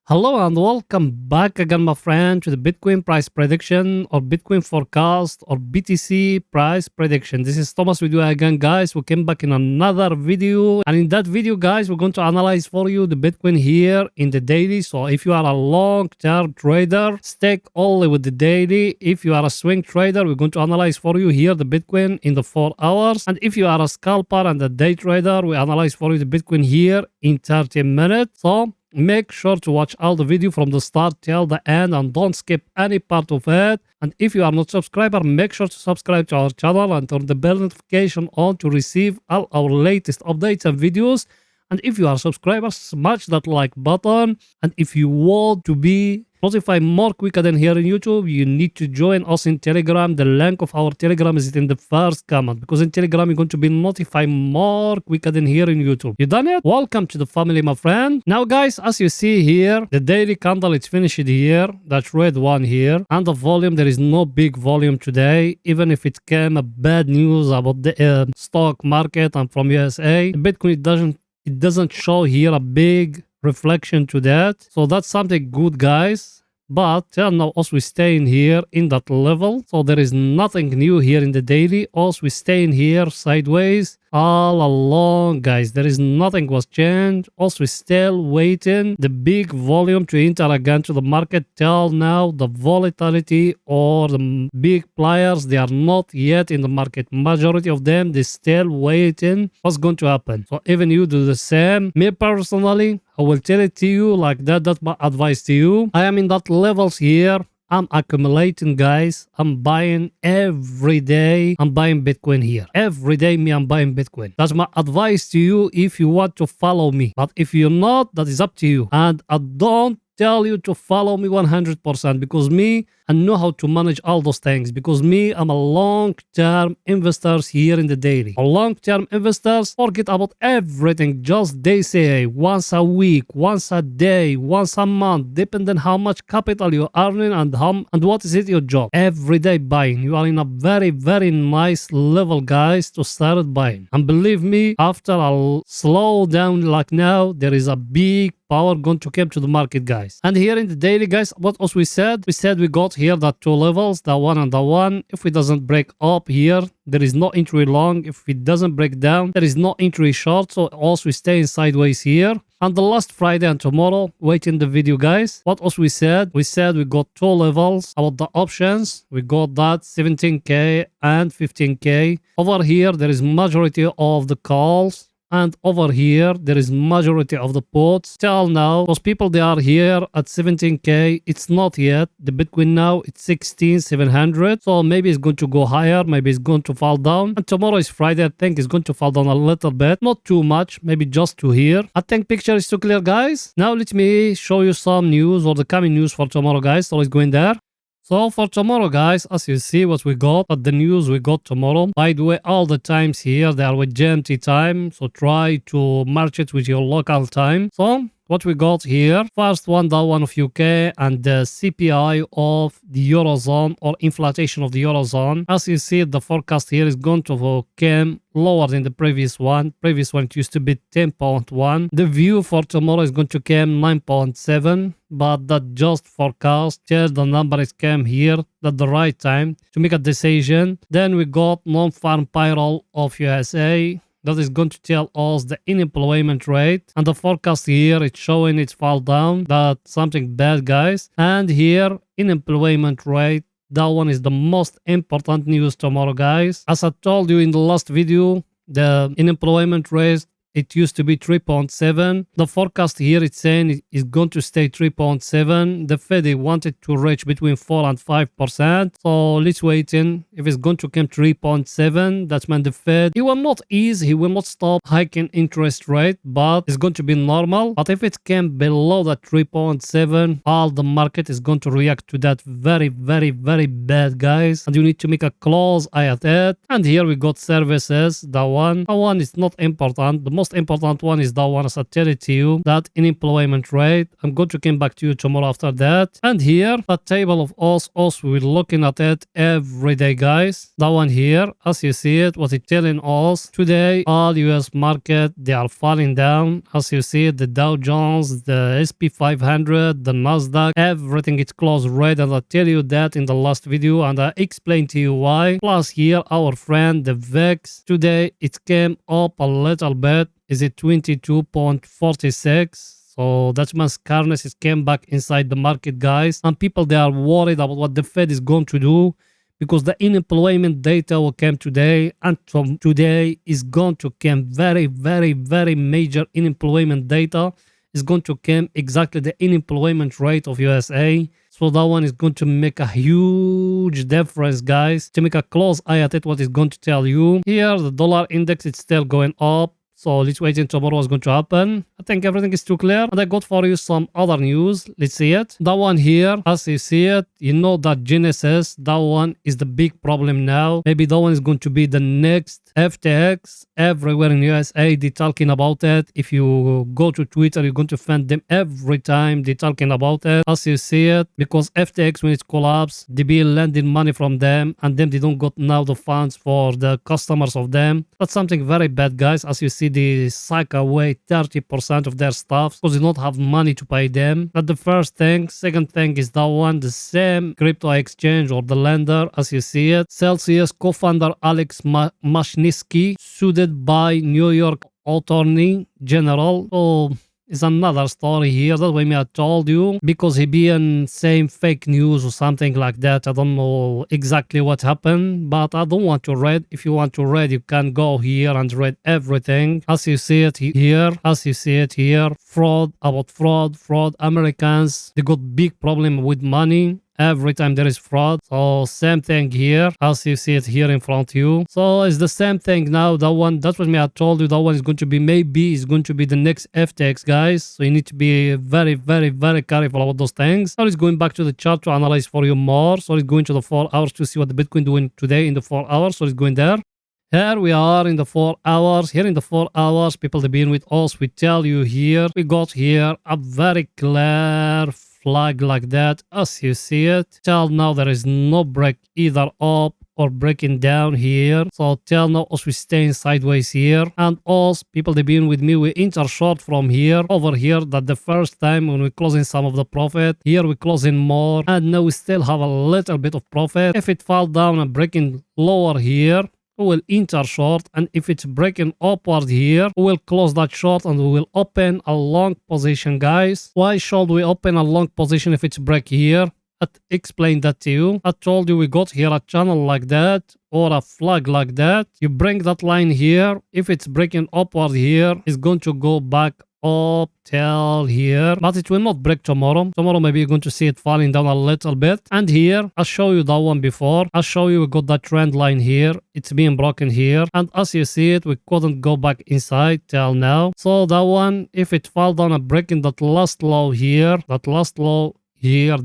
Hello and welcome back again, my friend, to the Bitcoin price prediction or Bitcoin forecast or BTC price prediction. This is Thomas with you again, guys. We came back in another video, and in that video, guys, we're going to analyze for you the Bitcoin here in the daily. So if you are a long-term trader, stick only with the daily. If you are a swing trader, we're going to analyze for you here the Bitcoin in the 4 hours. And if you are a scalper and a day trader, we analyze for you the Bitcoin here in 30 minutes. So make sure to watch all the video from the start till the end and don't skip any part of it. And if you are not subscriber, make sure to subscribe to our channel and turn the bell notification on to receive all our latest updates and videos. And if you are subscribers, smash that like button. And if you want to be notified more quicker than here on YouTube, you need to join us in Telegram. The link of our Telegram is in the first comment, because in Telegram you're going to be notified more quicker than here on YouTube. You done it? Welcome to the family, my friend. Now, guys, as you see here, the daily candle is finished here. That red one here. And the volume, there is no big volume today. Even if it came a bad news about the stock market and from USA, Bitcoin doesn't show here a big reflection to that. So that's something good, guys. But till now, also we stay in here in that level. So there is nothing new here in the daily. Also we stay in here sideways all along, guys. There is nothing was changed. Also we still waiting the big volume to enter again to the market. Till now, the volatility or the big players, they are not yet in the market. Majority of them, they still waiting what's going to happen. So even you do the same. Me personally, I will tell it to you like that. That's my advice to you. I am in that levels here. I'm accumulating, guys. I'm buying every day. I'm buying Bitcoin here. Every day, I'm buying Bitcoin. That's my advice to you if you want to follow me. But if you're not, that is up to you. And I don't tell you to follow me 100%, because I know how to manage all those things, because I'm a long-term investors here in the daily. A long-term investors forget about everything. Just they say once a week, once a day, once a month, depending how much capital you're earning and what is it your job. Every day buying. You are in a very, very nice level, guys, to start buying. And believe me, after a slow down like now, there is a big power going to come to the market, guys. And here in the daily, guys, what else we said? We said we got here that two levels, that one and that one. If it doesn't break up here, there is no entry long. If it doesn't break down, there is no entry short. So also we stay in sideways here. And the last Friday and tomorrow, wait in the video, guys. What else we said? We said we got two levels about the options. We got that 17K and 15K. Over here, there is majority of the calls. And over here, there is majority of the puts. Till now, those people, they are here at 17K. It's not yet. The Bitcoin now, it's 16,700. So maybe it's going to go higher. Maybe it's going to fall down. And tomorrow is Friday. I think it's going to fall down a little bit. Not too much. Maybe just to here. I think picture is too clear, guys. Now let me show you some news or the coming news for tomorrow, guys. So let's go in there. So for tomorrow, guys, as you see what we got at the news we got tomorrow. By the way, all the times here, they are with GMT time. So try to match it with your local time. So what we got here, first one, that one of UK and the CPI of the Eurozone or inflation of the Eurozone. As you see, the forecast here is going to come lower than the previous one. Previous one, it used to be 10.1. The view for tomorrow is going to come 9.7. But that just forecast till the number is came here at the right time to make a decision. Then we got non-farm payroll of USA. That is going to tell us the unemployment rate. And the forecast here, it's showing it fall down. That's something bad, guys. And here, unemployment rate. That one is the most important news tomorrow, guys. As I told you in the last video, the unemployment rate, it used to be 3.7. The forecast here, it's saying it is going to stay 3.7. The Fed, they wanted to reach between 4 and 5%. So let's wait in. If it's going to come 3.7, that's when the Fed, he will not ease, he will not stop hiking interest rate, but it's going to be normal. But if it came below that 3.7, all the market is going to react to that very, very, very bad, guys. And you need to make a close eye at it. And here we got services. That one is not important. The most most important one is that one, as I tell it to you, that unemployment rate. I'm going to come back to you tomorrow after that. And here, the table of us, we're looking at it every day, guys. That one here, as you see it, what it's telling us today, all US market, they are falling down. As you see it, the Dow Jones, the SP 500, the Nasdaq, everything is closed red. And I tell you that in the last video, and I explained to you why. Plus here, our friend, the VIX, today it came up a little bit. Is it 22.46? So that means scarcity is came back inside the market, guys. And people, they are worried about what the Fed is going to do, because the unemployment data will come today, and from today is going to come very, very, very major unemployment data. Is going to come exactly the unemployment rate of USA. So that one is going to make a huge difference, guys. To make a close eye at it, what is going to tell you. Here, the dollar index, it's still going up. So let's wait until tomorrow what's going to happen. I think everything is too clear. And I got for you some other news. Let's see it. That one here, as you see it, you know that Genesis, that one is the big problem now. Maybe that one is going to be the next FTX. Everywhere in USA, they're talking about it. If you go to Twitter, you're going to find them every time they're talking about it. As you see it, because FTX, when it collapsed, they be lending money from them, and then they don't got now the funds for the customers of them. That's something very bad, guys. As you see, they suck away 30% of their staff because they don't have money to pay them. That's the first thing. Second thing is that one, the same crypto exchange or the lender, as you see it. Celsius co-founder Alex Mashnisky sued by New York Attorney General. So it's another story here. That's why I told you, because he been saying fake news or something like that. I don't know exactly what happened, but I don't want to read. If you want to read, you can go here and read everything. As you see it here, fraud, Americans, they got big problem with money. Every time there is fraud. So same thing here, as you see it here in front of you. So it's the same thing now. That one, that's what I told you. That one is going to be, maybe is going to be the next FTX, guys. So you need to be very, very, very careful about those things. Now it's going back to the chart to analyze for you more. So it's going to the 4 hours to see what the Bitcoin doing today in the 4 hours. So it's going there. Here we are in the 4 hours. Here in the 4 hours, people that been with us, we tell you here, we got here a very clear flag like that, as you see it. Till now there is no break either up or breaking down here. So till now us we staying sideways here, and us people they been with me, we enter short from here over here. That the first time when we closing some of the profit, here we closing more, and now we still have a little bit of profit. If it fall down and breaking lower here, we will enter short, and if it's breaking upward here, we will close that short and we will open a long position, guys. Why should we open a long position if it's break here? I explained that to you. I told you we got here a channel like that or a flag like that. You bring that line here. If it's breaking upward here, it's going to go back up till here, but it will not break tomorrow. Tomorrow maybe you're going to see it falling down a little bit. And here I show you that one before. I show you we got that trend line here. It's being broken here, and as you see it, we couldn't go back inside till now. So that one, if it fall down and breaking that last low here, that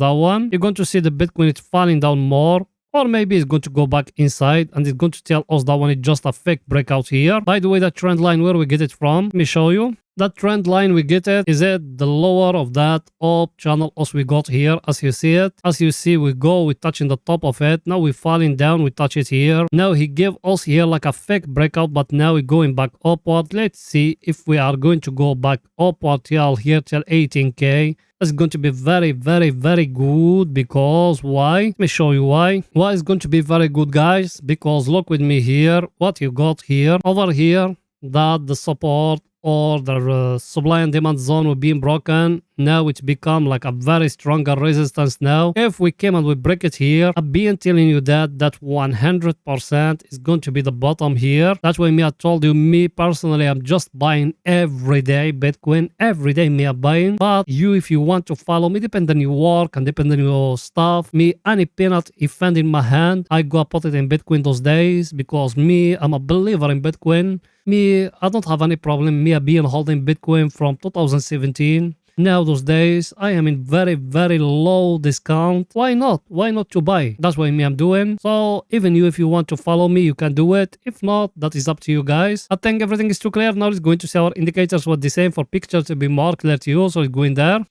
one, you're going to see the Bitcoin it's falling down more. Or maybe it's going to go back inside and it's going to tell us that one is just a fake breakout here. By the way, that trend line, where we get it from, let me show you. That trend line we get it is at the lower of that up channel as we got here, as you see it. As you see, we touching the top of it. Now we're falling down, we touch it here. Now he gave us here like a fake breakout, but now we're going back upward. Let's see if we are going to go back upward till here, till 18k. It's going to be very, very, very good, because why? Let me show you why. Why it's going to be very good, guys? Because look with me here, what you got here. Over here, that the support or the supply and demand zone will be broken. Now it's become like a very stronger resistance now. If we came and we break it here, I've been telling you that 100% is going to be the bottom here. That's why I told you, me personally, I'm just buying every day Bitcoin. Every day me I'm buying. But you, if you want to follow me, depend on your work and depend on your stuff. Me, any peanut if found in my hand, I go put it in Bitcoin those days, because me, I'm a believer in Bitcoin. Me, I don't have any problem. Me, I've been holding Bitcoin from 2017. now those days I am in very low discount. Why not? Why not to buy? That's what me I'm doing. So even you, if you want to follow me, you can do it. If not, that is up to you guys. I think everything is too clear. Now it's going to see our indicators what the same for pictures to be more clear to you. So it's going there.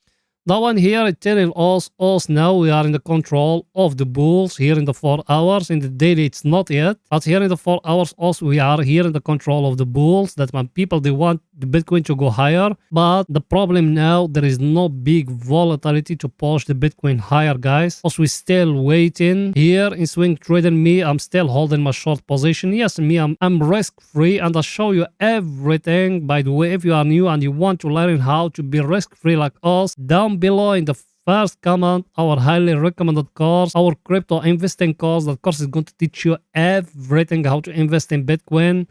That one here is telling us now we are in the control of the bulls here in the 4 hours. In the daily it's not yet, but here in the 4 hours also we are here in the control of the bulls. That when people they want the Bitcoin to go higher, but the problem now there is no big volatility to push the Bitcoin higher, guys. Also we still waiting here in swing trading. Me, I'm still holding my short position. Yes, me, I'm risk free, and I'll show you everything. By the way, if you are new and you want to learn how to be risk free like us, down below in the first comment, our highly recommended course, our crypto investing course. That course is going to teach you everything how to invest in Bitcoin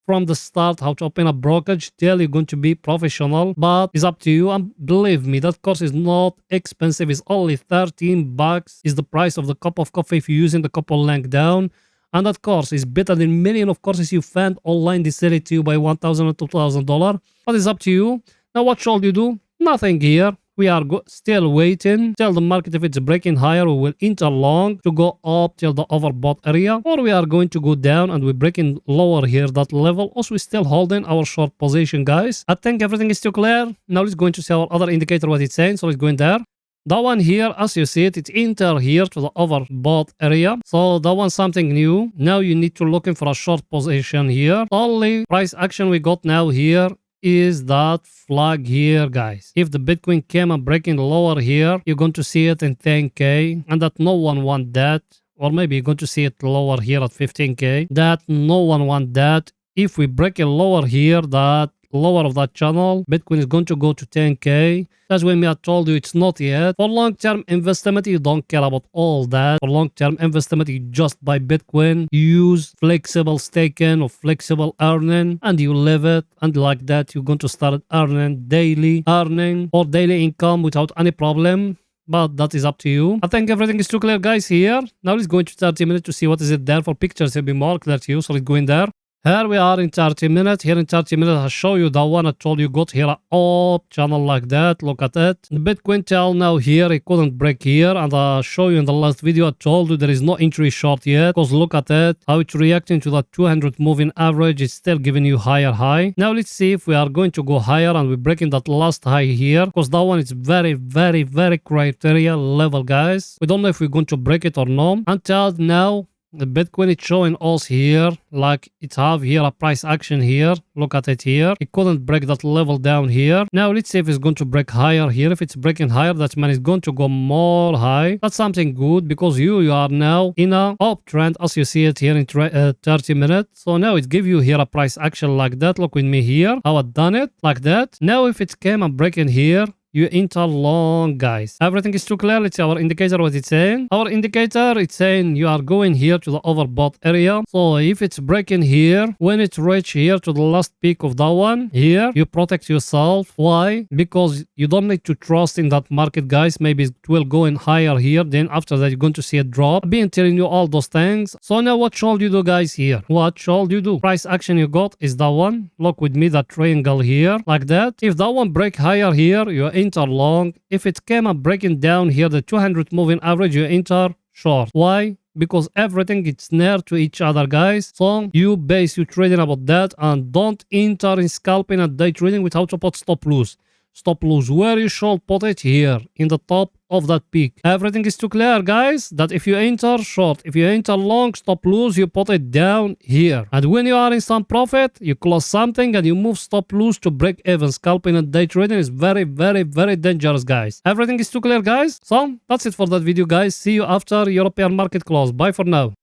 from the start, how to open a brokerage till you're going to be professional. But it's up to you, and believe me, that course is not expensive. It's only 13 bucks is the price of the cup of coffee if you're using the couple link down. And that course is better than million of courses you find online. They sell it to you by $1,000 or $2,000. But it's up to you. Now what should you do? Nothing here. We are still waiting till the market, if it's breaking higher, we will enter long to go up till the overbought area, or we are going to go down and we're breaking lower here that level. Also, we're still holding our short position, guys. I think everything is still clear. Now let's go into see our other indicator what it's saying. So let's go in there. That one here, as you see it, it's enter here to the overbought area. So that one's something new. Now you need to looking for a short position here. Only price action we got now here is that flag here, guys. If the Bitcoin came and breaking lower here, you're going to see it in 10k, and that no one want that. Or maybe you're going to see it lower here at 15k. That no one want that. If we break it lower here, that lower of that channel, Bitcoin is going to go to 10k. That's when I told you it's not yet. For long-term investment, you don't care about all that. For long-term investment, you just buy Bitcoin, you use flexible staking or flexible earning, and you live it. And like that, you're going to start earning daily earning or daily income without any problem. But that is up to you. I think everything is too clear, guys, here. Now let's go into 30 minutes to see what is it there for pictures. It'll be more clear to you. So let's go in there. Here we are in 30 minutes. Here in 30 minutes, I'll show you the one I told you got here up channel like that. Look at it. The Bitcoin tail now here, it couldn't break here. And I'll show you in the last video, I told you there is no entry short yet. Because look at it, how it's reacting to that 200 moving average. It's still giving you higher high. Now let's see if we are going to go higher and we're breaking that last high here. Because that one is very criteria level, guys. We don't know if we're going to break it or not. Until now, the Bitcoin is showing us here, like it have here a price action here. Look at it here. It couldn't break that level down here. Now let's see if it's going to break higher here. If it's breaking higher, that means it's going to go more high. That's something good because you are now in a uptrend as you see it here in 30 minutes. So now it give you here a price action like that. Look with me here, how I done it like that. Now if it came and breaking here, you enter long, guys. Everything is too clear. Let's see our indicator, what it's saying. Our indicator, it's saying you are going here to the overbought area. So if it's breaking here, when it reach here to the last peak of that one, here, you protect yourself. Why? Because you don't need to trust in that market, guys. Maybe it will go in higher here. Then after that, you're going to see a drop. I've been telling you all those things. So now what should you do, guys, here? What should you do? Price action you got is that one. Look with me, that triangle here, like that. If that one break higher here, you enter long. If it came up breaking down here, the 200 moving average, you enter short. Why? Because everything is near to each other, guys. So you base your trading about that, and don't enter in scalping and day trading without to put stop loss. Stop loss where you should put it here in the top of that peak. Everything is too clear, guys, that if you enter short, if you enter long, stop loss, you put it down here. And when you are in some profit, you close something and you move stop loss to break even. Scalping and day trading is very dangerous, guys. Everything is too clear, guys. So that's it for that video, guys. See you after European market close. Bye for now.